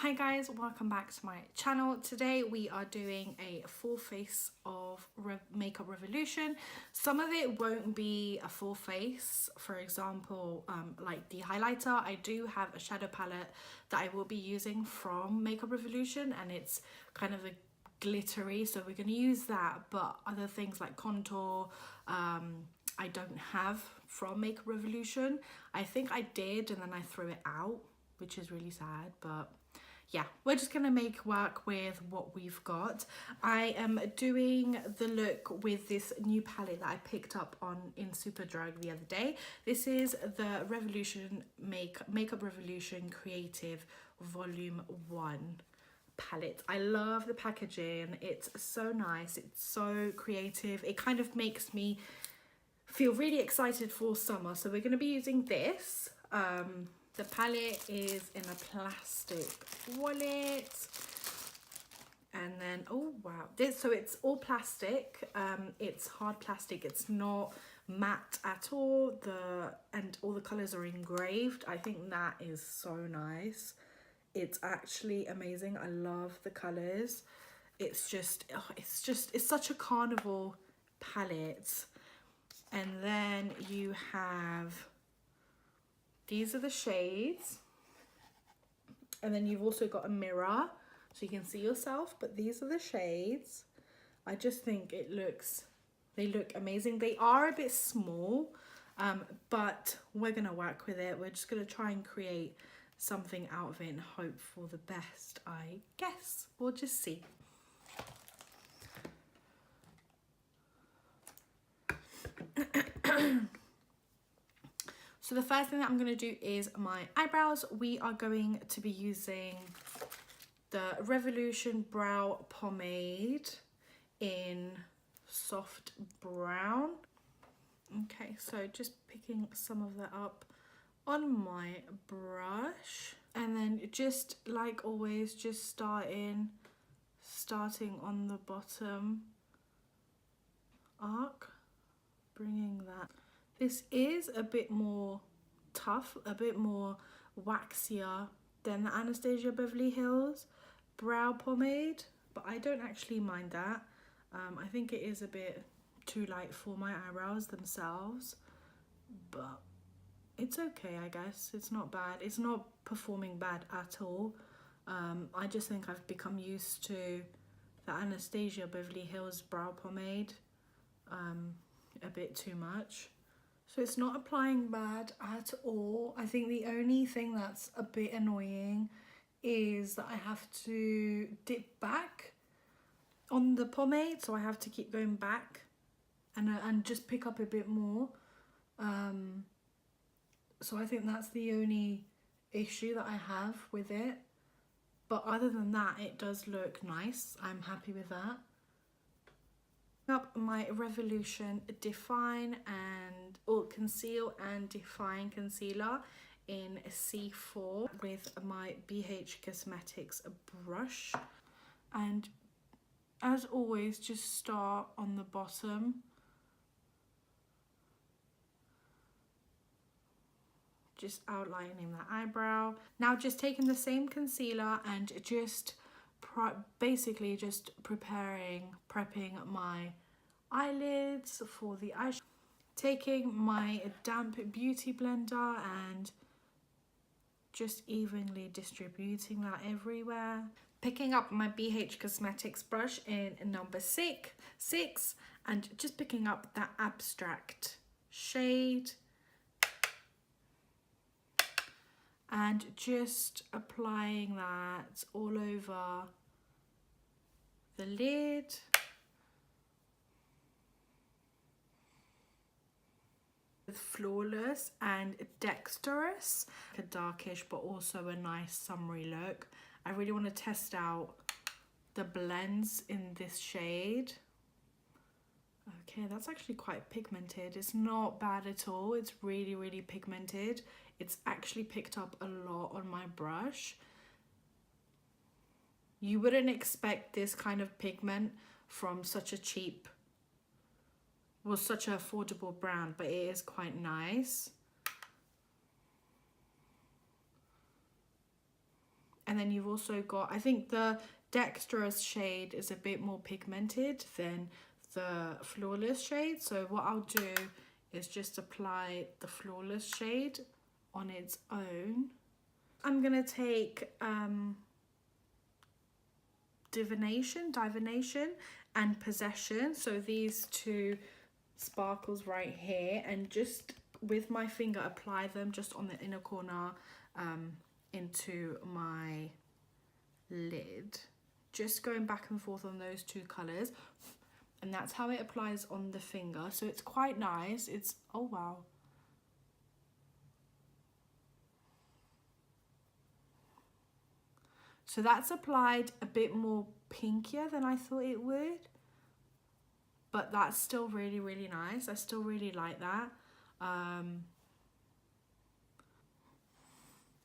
Hi guys, welcome back to my channel. Today we are doing a full face of makeup revolution. Some of it won't be a full face. For example, like the highlighter, I do have a shadow palette that I will be using from Makeup Revolution, and it's kind of a glittery, so we're going to use that. But other things like contour, I don't have from Makeup Revolution. I think I did and then I threw it out, which is really sad, but yeah, we're just gonna make work with what we've got. I am doing the look with this new palette that I picked up in Superdrug the other day. This is the Makeup Revolution Creative Volume 1 palette. I love the packaging. It's so nice. It's so creative. It kind of makes me feel really excited for summer. So we're gonna be using this. The palette is in a plastic wallet, and then oh wow, so it's all plastic. It's hard plastic. It's not matte at all. And all the colors are engraved. I think that is so nice. It's actually amazing. I love the colors. It's such a carnival palette. And then you have, these are the shades, and then you've also got a mirror so you can see yourself, but these are the shades. I just think they look amazing. They are a bit small, but we're gonna work with it. We're just gonna try and create something out of it and hope for the best, I guess. We'll just see. So the first thing that I'm going to do is my eyebrows. We are going to be using the Revolution Brow Pomade in soft brown. Okay, so just picking some of that up on my brush. And then just like always, just starting on the bottom arc, bringing that. This is a bit more tough, a bit more waxier than the Anastasia Beverly Hills brow pomade, but I don't actually mind that. I think it is a bit too light for my eyebrows themselves, but it's okay, I guess. It's not bad. It's not performing bad at all. I just think I've become used to the Anastasia Beverly Hills brow pomade a bit too much. So it's not applying bad at all. I think the only thing that's a bit annoying is that I have to dip back on the pomade. So I have to keep going back and just pick up a bit more. So I think that's the only issue that I have with it. But other than that, it does look nice. I'm happy with that. Up my Revolution Conceal and Define Concealer in C4 with my BH Cosmetics brush, and as always just start on the bottom, just outlining the eyebrow. Now just taking the same concealer and just basically just prepping my eyelids for the eyeshadow. Taking my damp beauty blender and just evenly distributing that everywhere. Picking up my BH Cosmetics brush in number 6 and just picking up that abstract shade and just applying that all over the lid. Flawless and dexterous, a darkish but also a nice summery look. I really want to test out the blends in this shade. Okay, that's actually quite pigmented. It's not bad at all. It's really pigmented. It's actually picked up a lot on my brush. You wouldn't expect this kind of pigment from such a cheap, well, such an affordable brand, but it is quite nice. And then you've also got, I think the Dexterous shade is a bit more pigmented than the Flawless shade. So what I'll do is just apply the Flawless shade on its own. I'm going to take Divination and Possession. So these two sparkles right here, and just with my finger apply them just on the inner corner into my lid, just going back and forth on those two colors, and that's how it applies on the finger. So it's quite nice. It's, oh wow, so that's applied a bit more pinkier than I thought it would, but that's still really, really nice. I still really like that.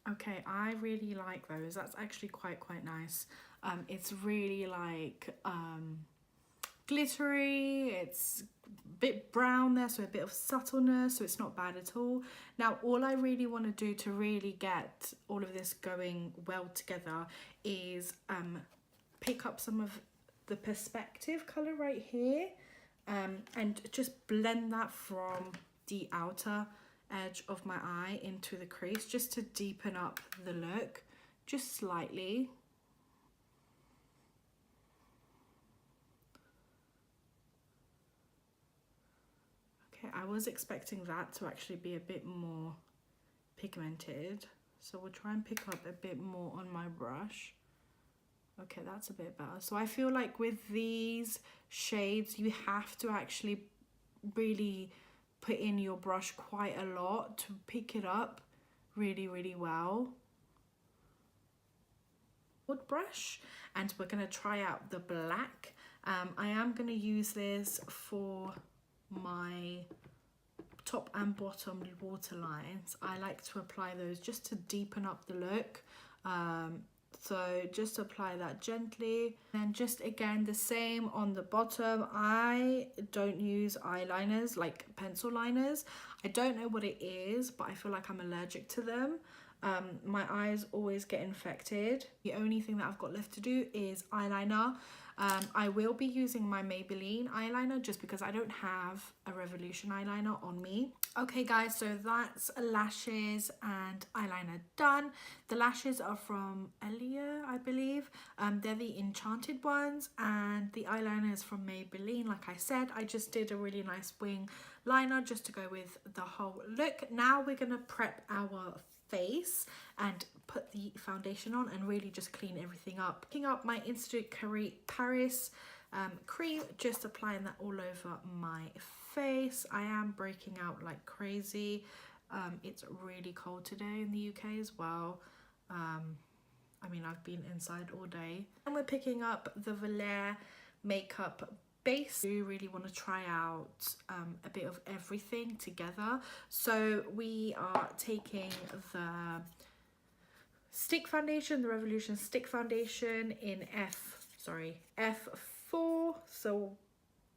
Okay, I really like those. That's actually quite nice. It's really like glittery. It's a bit brown there, so a bit of subtleness, so it's not bad at all. Now, all I really want to do to really get all of this going well together is pick up some of the Perspective colour right here, and just blend that from the outer edge of my eye into the crease, just to deepen up the look just slightly. Okay, I was expecting that to actually be a bit more pigmented, so we'll try and pick up a bit more on my brush. Okay, that's a bit better. So I feel like with these shades you have to actually really put in your brush quite a lot to pick it up really, really well. Wood brush, and we're going to try out the black. I am going to use this for my top and bottom waterlines. I like to apply those just to deepen up the look. So just apply that gently, and just again the same on the bottom. I don't use eyeliners, like pencil liners. I don't know what it is, but I feel like I'm allergic to them. My eyes always get infected. The only thing that I've got left to do is eyeliner. I will be using my Maybelline eyeliner just because I don't have a Revolution eyeliner on me. Okay guys, so that's lashes and eyeliner done. The lashes are from Elia, I believe. They're the Enchanted ones, and the eyeliner is from Maybelline. Like I said, I just did a really nice wing liner just to go with the whole look. Now we're gonna prep our face and put the foundation on and really just clean everything up. Picking up my Institute Paris cream, just applying that all over my face. I am breaking out like crazy. It's really cold today in the UK as well. I mean, I've been inside all day. And we're picking up the Valère makeup base. I do really want to try out a bit of everything together. So we are taking the stick foundation, the Revolution stick foundation in F4. So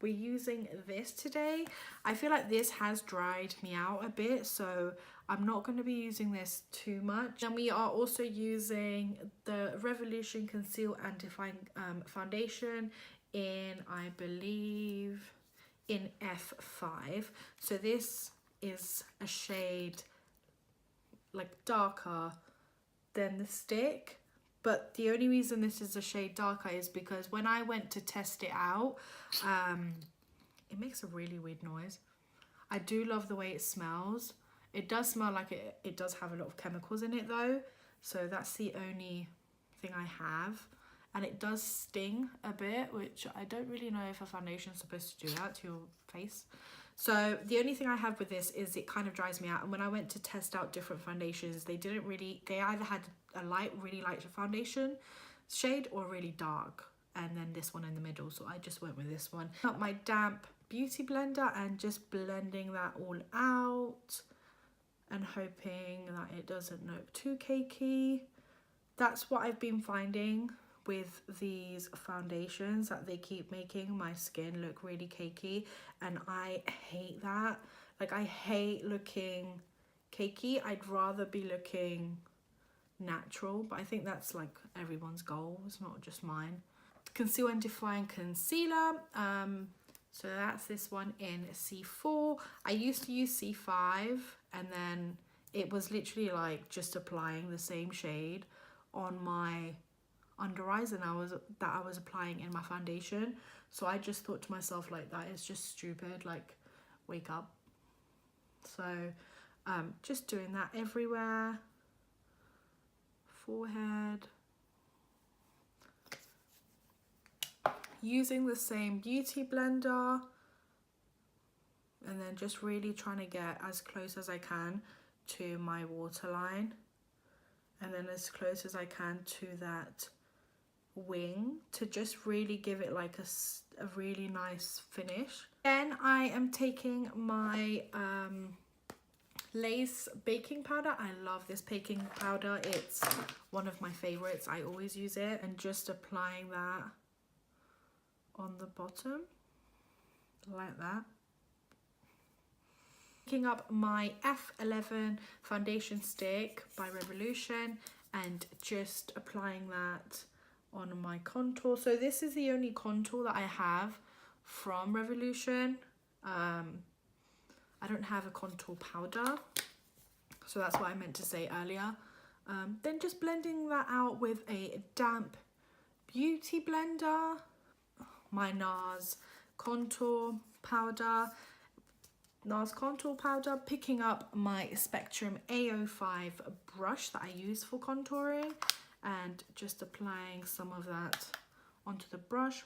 we're using this today. I feel like this has dried me out a bit, so I'm not going to be using this too much. And we are also using the Revolution Conceal and Define foundation in, I believe, in F5. So this is a shade like darker than the stick, but the only reason this is a shade darker is because when I went to test it out, it makes a really weird noise. I do love the way it smells. It does smell like it does have a lot of chemicals in it though, so that's the only thing I have. And it does sting a bit, which I don't really know if a foundation is supposed to do that to your face. So the only thing I have with this is it kind of dries me out. And when I went to test out different foundations, they either had a really light foundation shade or really dark, and then this one in the middle. So I just went with this one. Got my damp beauty blender and just blending that all out and hoping that it doesn't look too cakey. That's what I've been finding with these foundations, that they keep making my skin look really cakey, and I hate that. Like, I hate looking cakey. I'd rather be looking natural, but I think that's like everyone's goal, it's not just mine. Conceal and Define Concealer. So that's this one in C4. I used to use C5, and then it was literally like just applying the same shade on my under eyes and I was applying in my foundation. So I just thought to myself, like, that is just stupid, like, wake up. So just doing that everywhere. Forehead. Using the same beauty blender, and then just really trying to get as close as I can to my waterline, and then as close as I can to that wing, to just really give it like a really nice finish. Then I am taking my Lace baking powder. I love this baking powder, it's one of my favorites, I always use it, and just applying that on the bottom like that. Picking up my F11 foundation stick by Revolution and just applying that on my contour. So this is the only contour that I have from Revolution. I don't have a contour powder, so that's what I meant to say earlier. Then just blending that out with a damp beauty blender. My NARS contour powder. Picking up my Spectrum A05 brush that I use for contouring and just applying some of that onto the brush.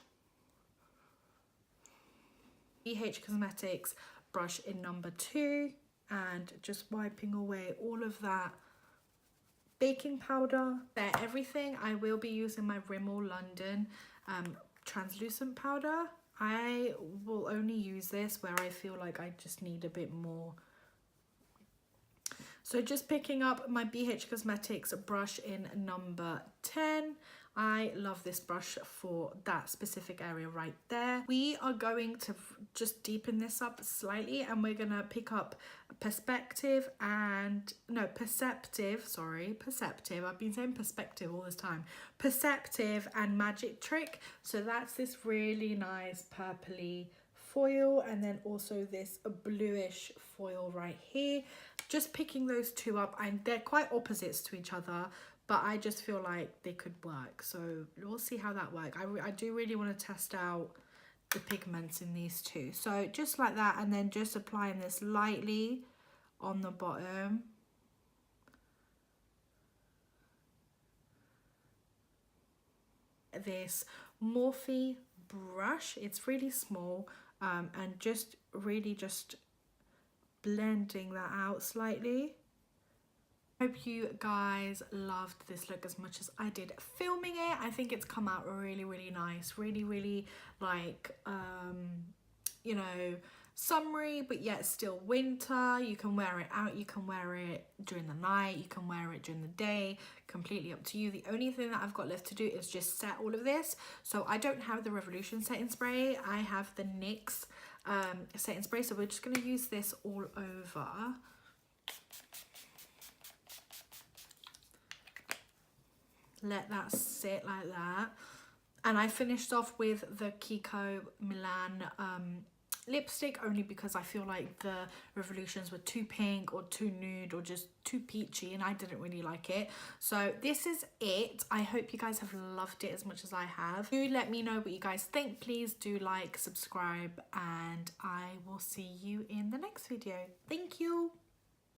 BH Cosmetics brush in number 2 and just wiping away all of that baking powder. There, everything. I will be using my Rimmel London translucent powder. I will only use this where I feel like I just need a bit more. So just picking up my BH Cosmetics brush in number 10. I love this brush for that specific area right there. We are going to just deepen this up slightly, and we're gonna pick up Perceptive. I've been saying Perspective all this time. Perceptive and Magic Trick. So that's this really nice purpley foil, and then also this bluish foil right here. Just picking those two up, and they're quite opposites to each other, but I just feel like they could work, so we'll see how that works. I do really want to test out the pigments in these two. So just like that, and then just applying this lightly on the bottom. This Morphe brush, it's really small, and just really just blending that out slightly. Hope you guys loved this look as much as I did filming it. I think it's come out really, really nice, really like you know, summery, but yet still winter. You can wear it out, you can wear it during the night, you can wear it during the day, completely up to you. The only thing that I've got left to do is just set all of this. So I don't have the Revolution setting spray, I have the NYX setting spray, so we're just going to use this all over. Let that sit like that, and I finished off with the Kiko Milan lipstick, only because I feel like the Revolutions were too pink or too nude or just too peachy, and I didn't really like it. So this is it. I hope you guys have loved it as much as I have. Do let me know what you guys think. Please do like, subscribe, and I will see you in the next video. Thank you.